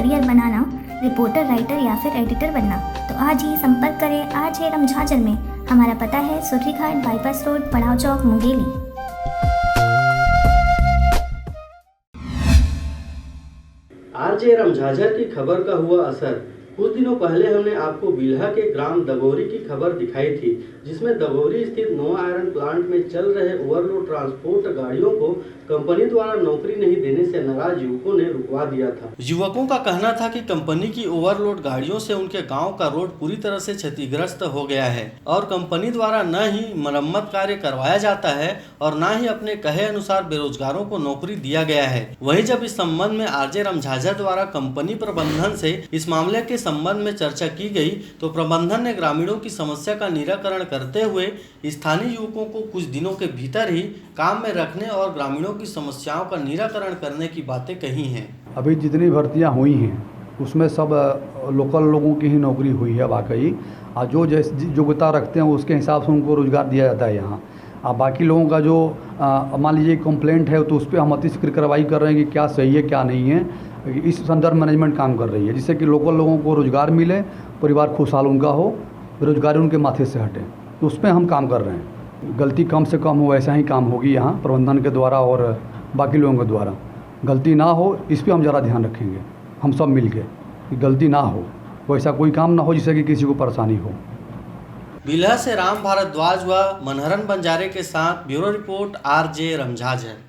Career बनाना, reporter, writer या फिर editor बनना, तो आज ही संपर्क करें RJRM झाझर में। हमारा पता है सुर्रीघाट, बाईपास रोड, पड़ाव चौक, मुंगेली। RJRM झाझर की खबर का हुआ असर। कुछ दिनों पहले हमने आपको बिल्हा के ग्राम दगोरी की खबर दिखाई थी, जिसमें दगोरी स्थित नोवा आयरन प्लांट में चल रहे ओवरलोड ट्रांसपोर्ट गाड़ियों को कंपनी द्वारा नौकरी नहीं देने से नाराज युवकों ने रुकवा दिया था। युवकों का कहना था कि कंपनी की ओवरलोड गाड़ियों से उनके गांव का रोड पूरी तरह से क्षतिग्रस्त हो गया है और कंपनी द्वारा न ही मरम्मत कार्य करवाया जाता है और न ही अपने कहे अनुसार बेरोजगारों को नौकरी दिया गया है। वहीं जब इस संबंध में RJRM झाझर द्वारा कंपनी प्रबंधन से इस मामले के संबंध में चर्चा की गई, तो प्रबंधन ने ग्रामीणों की समस्या का निराकरण करते हुए स्थानीय युवकों को कुछ दिनों के भीतर ही काम में रखने और ग्रामीणों की समस्याओं का निराकरण करने की बातें कही हैं। अभी जितनी भर्तियां हुई हैं उसमें सब लोकल लोगों की ही नौकरी हुई है वाकई, और जो जैसे योग्यता रखते हैं उसके हिसाब से उनको रोजगार दिया जाता है यहाँ। अब बाकी लोगों का जो मान लीजिए कंप्लेंट है तो उस पर हम अति शीघ्र कार्रवाई कर रहे हैं कि क्या सही है क्या नहीं है। इस संदर्भ मैनेजमेंट काम कर रही है जिससे कि लोकल लोगों को रोज़गार मिले, परिवार खुशहाल उनका हो, बेरोजगारी उनके माथे से हटे, तो उस पर हम काम कर रहे हैं। गलती कम से कम हो, ऐसा ही काम होगी यहाँ प्रबंधन के द्वारा और बाकी लोगों के द्वारा। गलती ना हो इस पर हम ज़रा ध्यान रखेंगे, हम सब मिल के, कि गलती ना हो, वैसा कोई काम ना हो जिससे कि किसी को परेशानी हो। बिल्हा से राम भारद्वाज व मनहरन बंजारे के साथ ब्यूरो रिपोर्ट RJRM झाझर।